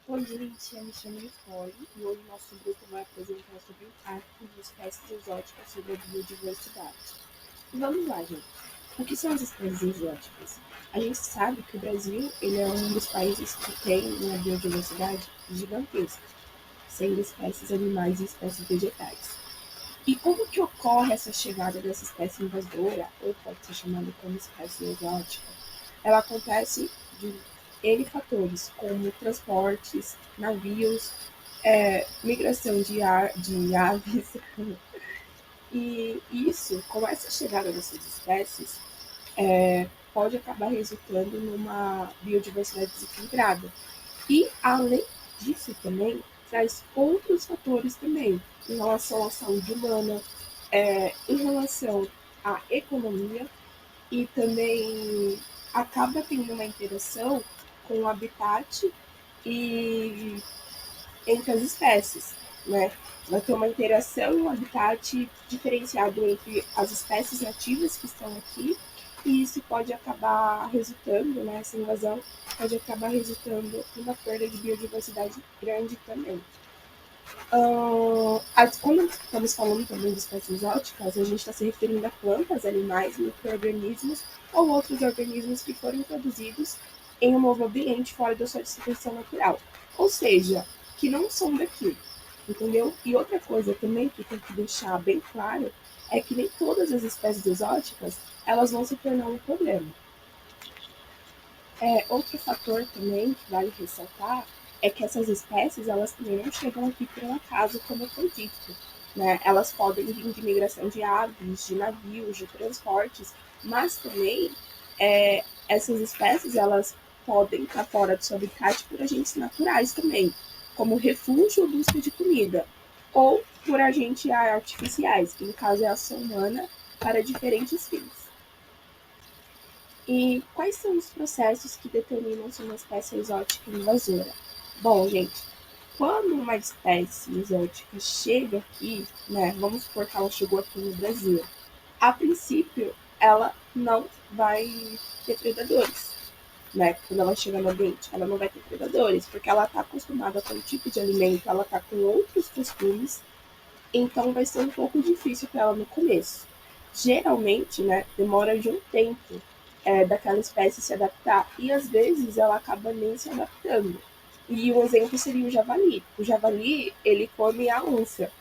Oi, gente, eu me chamo Nicole e hoje nosso grupo vai apresentar sobre o impacto de espécies exóticas sobre a biodiversidade. E vamos lá, gente. O que são as espécies exóticas? A gente sabe que o Brasil ele é um dos países que tem uma biodiversidade gigantesca, sendo espécies animais e espécies vegetais. E como que ocorre essa chegada dessa espécie invasora, ou pode ser chamada como espécie exótica? Ela acontece de N fatores, como transportes, navios, migração de aves, e isso, com essa chegada dessas espécies, pode acabar resultando numa biodiversidade desequilibrada. E, além disso, também traz outros fatores também, em relação à saúde humana, em relação à economia e também acaba tendo uma interação com o habitat e entre as espécies, né? Vai ter uma interação e um habitat diferenciado entre as espécies nativas que estão aqui e isso pode acabar resultando, né? Essa invasão pode acabar resultando em uma perda de biodiversidade grande também. Quando estamos falando também de espécies exóticas, a gente está se referindo a plantas, animais, micro-organismos ou outros organismos que foram introduzidos em um novo ambiente fora da sua distribuição natural. Ou seja, que não são daqui, entendeu? E outra coisa também que tem que deixar bem claro é que nem todas as espécies exóticas elas vão se tornar um problema. Outro fator também que vale ressaltar é que essas espécies elas também não chegam aqui por um acaso, como foi dito. Né? Elas podem vir de migração de aves, de navios, de transportes, mas também essas espécies elas podem estar fora do seu habitat por agentes naturais também, como refúgio ou busca de comida, ou por agentes artificiais, que no caso é a ação humana, para diferentes fins. E quais são os processos que determinam se uma espécie exótica é invasora? Bom, gente, quando uma espécie exótica chega aqui, né, vamos supor que ela chegou aqui no Brasil, a princípio ela não vai ter predadores, né? Quando ela chega no ambiente, ela não vai ter predadores, porque ela está acostumada com um tipo de alimento, ela está com outros costumes, então vai ser um pouco difícil para ela no começo. Geralmente, né, demora de um tempo daquela espécie se adaptar e às vezes ela acaba nem se adaptando. E um exemplo seria o javali. O javali ele come a onça.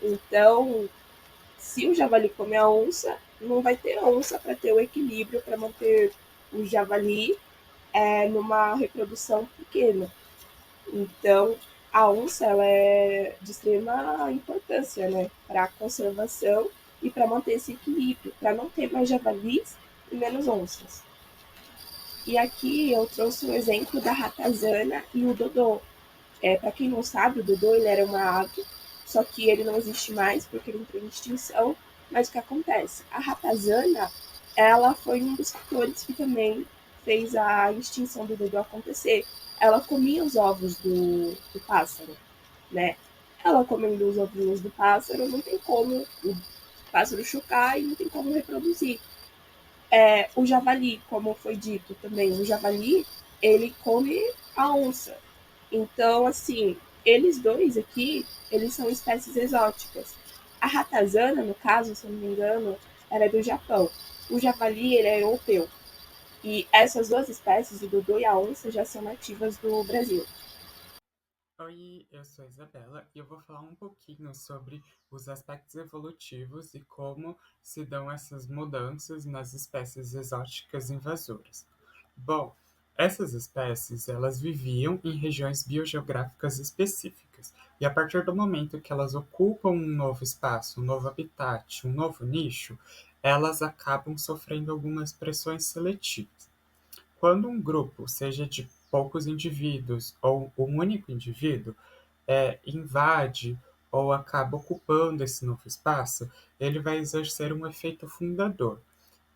Então, se o javali come a onça, não vai ter onça para ter o equilíbrio para manter o javali numa reprodução pequena. Então, a onça ela é de extrema importância, né, para a conservação e para manter esse equilíbrio, para não ter mais javalis e menos onças. E aqui eu trouxe um exemplo da ratazana e o dodô. Para quem não sabe, o dodô ele era uma ave, só que ele não existe mais porque ele entrou em extinção. Mas o que acontece? A ratazana ela foi um dos fatores que também fez a extinção do dodô acontecer. Ela comia os ovos do pássaro, né? Ela comendo os ovinhos do pássaro, não tem como o pássaro chocar e não tem como reproduzir. O javali, como foi dito também, o javali, ele come a onça. Então, assim, eles dois aqui, eles são espécies exóticas. A ratazana, no caso, se eu não me engano, era do Japão. O javali, ele é europeu. E essas duas espécies, o dodô e a onça, já são nativas do Brasil. Oi, eu sou a Isabela e eu vou falar um pouquinho sobre os aspectos evolutivos e como se dão essas mudanças nas espécies exóticas invasoras. Bom, essas espécies, elas viviam em regiões biogeográficas específicas, e a partir do momento que elas ocupam um novo espaço, um novo habitat, um novo nicho, elas acabam sofrendo algumas pressões seletivas. Quando um grupo, seja de poucos indivíduos ou um único indivíduo, invade ou acaba ocupando esse novo espaço, ele vai exercer um efeito fundador.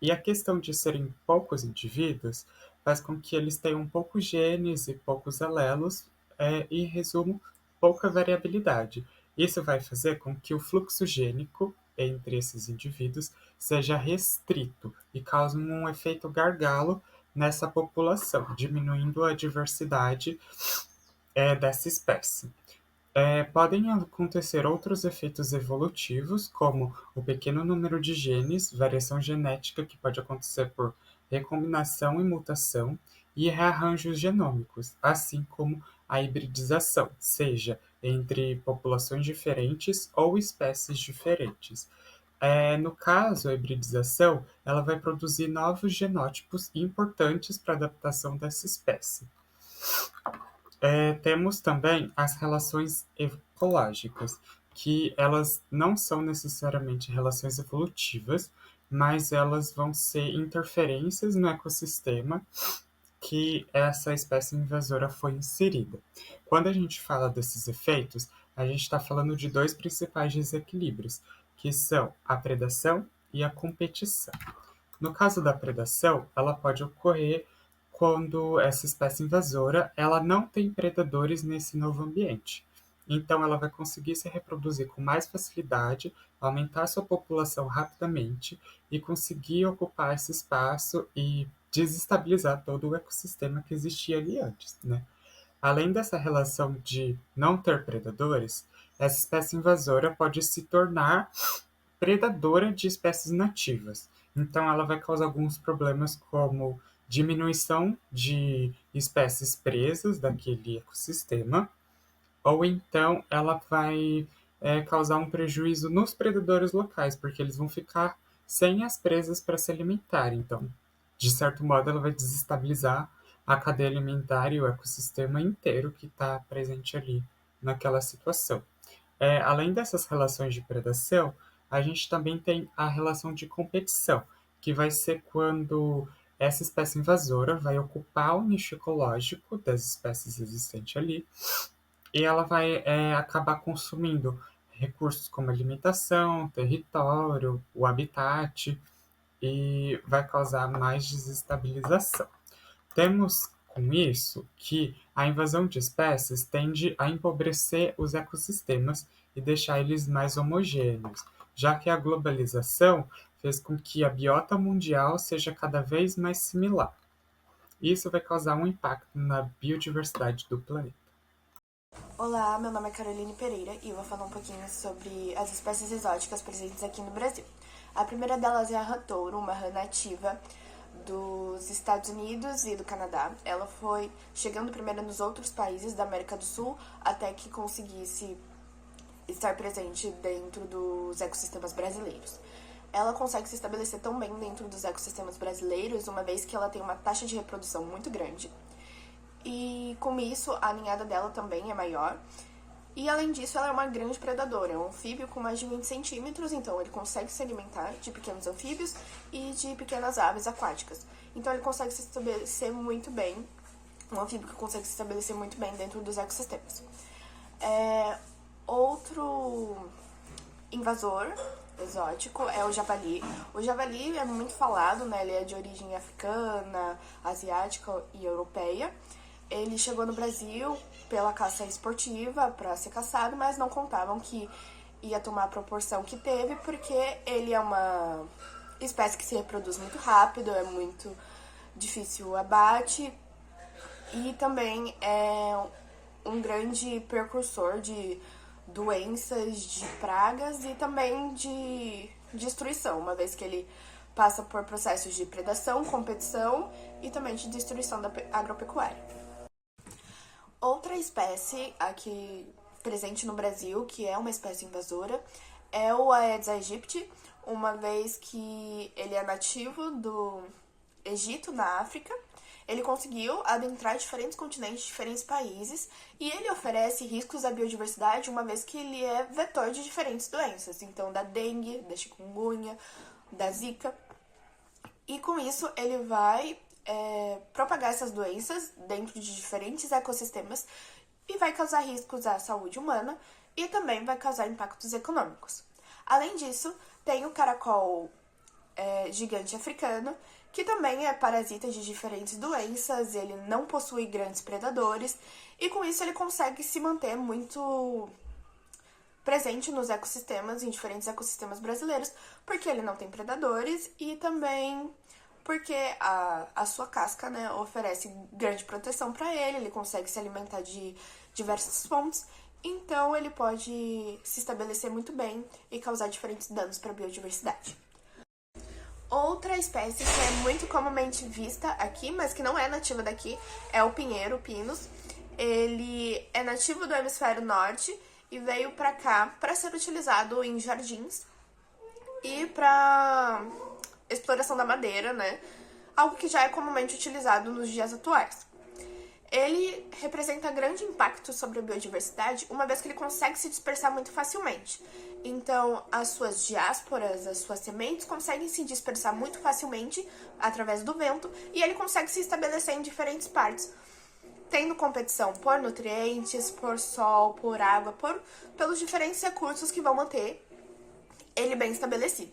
E a questão de serem poucos indivíduos faz com que eles tenham poucos genes e poucos alelos, e, em resumo, pouca variabilidade. Isso vai fazer com que o fluxo gênico entre esses indivíduos seja restrito e cause um efeito gargalo nessa população, diminuindo a diversidade dessa espécie. Podem acontecer outros efeitos evolutivos, como o pequeno número de genes, variação genética que pode acontecer por recombinação e mutação, e rearranjos genômicos, assim como a hibridização, seja entre populações diferentes ou espécies diferentes. No caso, a hibridização, ela vai produzir novos genótipos importantes para a adaptação dessa espécie. Temos também as relações ecológicas, que elas não são necessariamente relações evolutivas, mas elas vão ser interferências no ecossistema que essa espécie invasora foi inserida. Quando a gente fala desses efeitos, a gente está falando de dois principais desequilíbrios, que são a predação e a competição. No caso da predação, ela pode ocorrer quando essa espécie invasora ela não tem predadores nesse novo ambiente. Então, ela vai conseguir se reproduzir com mais facilidade, aumentar sua população rapidamente e conseguir ocupar esse espaço e desestabilizar todo o ecossistema que existia ali antes, né? Além dessa relação de não ter predadores, essa espécie invasora pode se tornar predadora de espécies nativas. Então, ela vai causar alguns problemas como diminuição de espécies presas daquele ecossistema, ou então ela vai causar um prejuízo nos predadores locais, porque eles vão ficar sem as presas para se alimentar. Então, de certo modo, ela vai desestabilizar a cadeia alimentar e o ecossistema inteiro que está presente ali naquela situação. Além dessas relações de predação, a gente também tem a relação de competição, que vai ser quando essa espécie invasora vai ocupar o nicho ecológico das espécies existentes ali e ela vai acabar consumindo recursos como alimentação, território, o habitat e vai causar mais desestabilização. Temos com isso que a invasão de espécies tende a empobrecer os ecossistemas e deixar eles mais homogêneos, já que a globalização fez com que a biota mundial seja cada vez mais similar. Isso vai causar um impacto na biodiversidade do planeta. Olá, meu nome é Caroline Pereira e eu vou falar um pouquinho sobre as espécies exóticas presentes aqui no Brasil. A primeira delas é a rã touro, uma rã nativa dos Estados Unidos e do Canadá. Ela foi chegando primeiro nos outros países da América do Sul até que conseguisse estar presente dentro dos ecossistemas brasileiros. Ela consegue se estabelecer tão bem dentro dos ecossistemas brasileiros, uma vez que ela tem uma taxa de reprodução muito grande. E com isso, a ninhada dela também é maior. E além disso, ela é uma grande predadora. É um anfíbio com mais de 20 centímetros, então ele consegue se alimentar de pequenos anfíbios e de pequenas aves aquáticas. Então ele consegue se estabelecer muito bem, um anfíbio que consegue se estabelecer muito bem dentro dos ecossistemas. Outro invasor exótico é o javali. O javali é muito falado, né? Ele é de origem africana, asiática e europeia. Ele chegou no Brasil pela caça esportiva para ser caçado, mas não contavam que ia tomar a proporção que teve, porque ele é uma espécie que se reproduz muito rápido, é muito difícil o abate e também é um grande precursor de doenças, de pragas e também de destruição, uma vez que ele passa por processos de predação, competição e também de destruição da agropecuária. Outra espécie aqui presente no Brasil, que é uma espécie invasora, é o Aedes aegypti, uma vez que ele é nativo do Egito, na África. Ele conseguiu adentrar diferentes continentes, diferentes países, e ele oferece riscos à biodiversidade, uma vez que ele é vetor de diferentes doenças, então da dengue, da chikungunya, da zika. E com isso ele vai propagar essas doenças dentro de diferentes ecossistemas e vai causar riscos à saúde humana e também vai causar impactos econômicos. Além disso, tem o caracol gigante africano, que também é parasita de diferentes doenças, ele não possui grandes predadores e com isso ele consegue se manter muito presente nos ecossistemas, em diferentes ecossistemas brasileiros, porque ele não tem predadores e também porque a sua casca, né, oferece grande proteção para ele consegue se alimentar de diversas fontes, então ele pode se estabelecer muito bem e causar diferentes danos para a biodiversidade. Outra espécie que é muito comumente vista aqui, mas que não é nativa daqui, é o pinheiro, o pinus. Ele é nativo do hemisfério norte e veio para cá para ser utilizado em jardins e para exploração da madeira, né? Algo que já é comumente utilizado nos dias atuais. Ele representa grande impacto sobre a biodiversidade, uma vez que ele consegue se dispersar muito facilmente. Então, as suas diásporas, as suas sementes conseguem se dispersar muito facilmente através do vento e ele consegue se estabelecer em diferentes partes, tendo competição por nutrientes, por sol, por água, pelos diferentes recursos que vão manter ele bem estabelecido.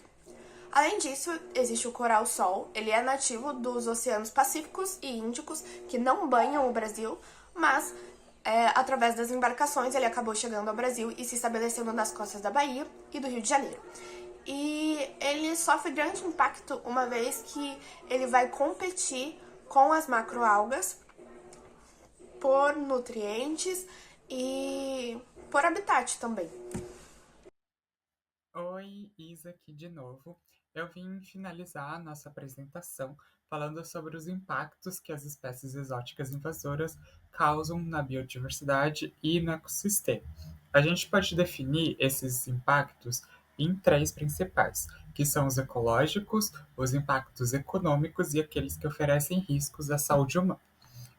Além disso, existe o coral-sol. Ele é nativo dos oceanos Pacíficos e Índicos, que não banham o Brasil, mas através das embarcações ele acabou chegando ao Brasil e se estabelecendo nas costas da Bahia e do Rio de Janeiro. E ele sofre grande impacto uma vez que ele vai competir com as macroalgas por nutrientes e por habitat também. Oi, Isa aqui de novo. Eu vim finalizar a nossa apresentação falando sobre os impactos que as espécies exóticas invasoras causam na biodiversidade e no ecossistema. A gente pode definir esses impactos em três principais, que são os ecológicos, os impactos econômicos e aqueles que oferecem riscos à saúde humana.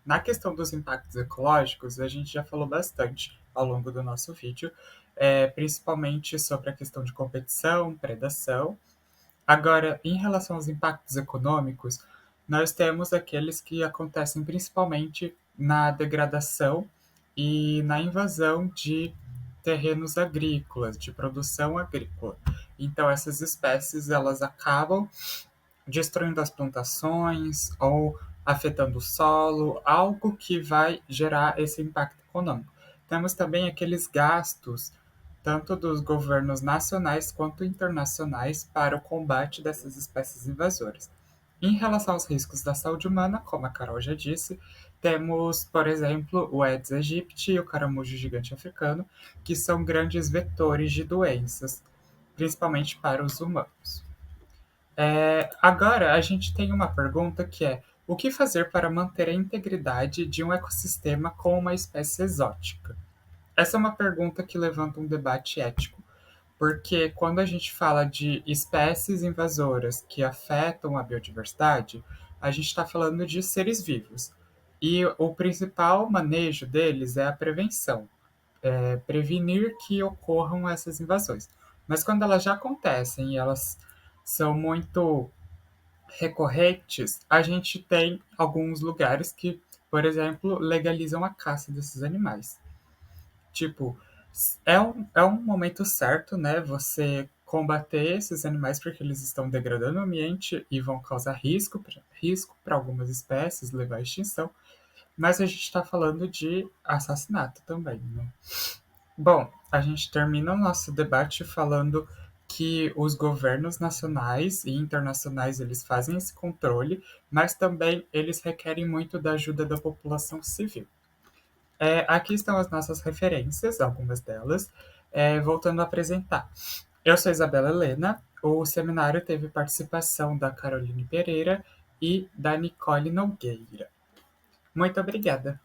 Na questão dos impactos ecológicos, a gente já falou bastante ao longo do nosso vídeo, principalmente sobre a questão de competição, predação. Agora, em relação aos impactos econômicos, nós temos aqueles que acontecem principalmente na degradação e na invasão de terrenos agrícolas, de produção agrícola. Então, essas espécies elas acabam destruindo as plantações ou afetando o solo, algo que vai gerar esse impacto econômico. Temos também aqueles gastos, tanto dos governos nacionais quanto internacionais, para o combate dessas espécies invasoras. Em relação aos riscos da saúde humana, como a Carol já disse, temos, por exemplo, o Aedes aegypti e o caramujo gigante africano, que são grandes vetores de doenças, principalmente para os humanos. Agora, a gente tem uma pergunta que é: o que fazer para manter a integridade de um ecossistema com uma espécie exótica? Essa é uma pergunta que levanta um debate ético, porque quando a gente fala de espécies invasoras que afetam a biodiversidade, a gente está falando de seres vivos. E o principal manejo deles é a prevenção, prevenir que ocorram essas invasões. Mas quando elas já acontecem e elas são muito recorrentes, a gente tem alguns lugares que, por exemplo, legalizam a caça desses animais. Tipo, é um momento certo, né? Você combater esses animais porque eles estão degradando o ambiente e vão causar risco para algumas espécies, levar à extinção. Mas a gente está falando de assassinato também, né? Bom, a gente termina o nosso debate falando que os governos nacionais e internacionais eles fazem esse controle, mas também eles requerem muito da ajuda da população civil. Aqui estão as nossas referências, algumas delas, voltando a apresentar. Eu sou Isabela Helena, o seminário teve participação da Caroline Pereira e da Nicole Nogueira. Muito obrigada.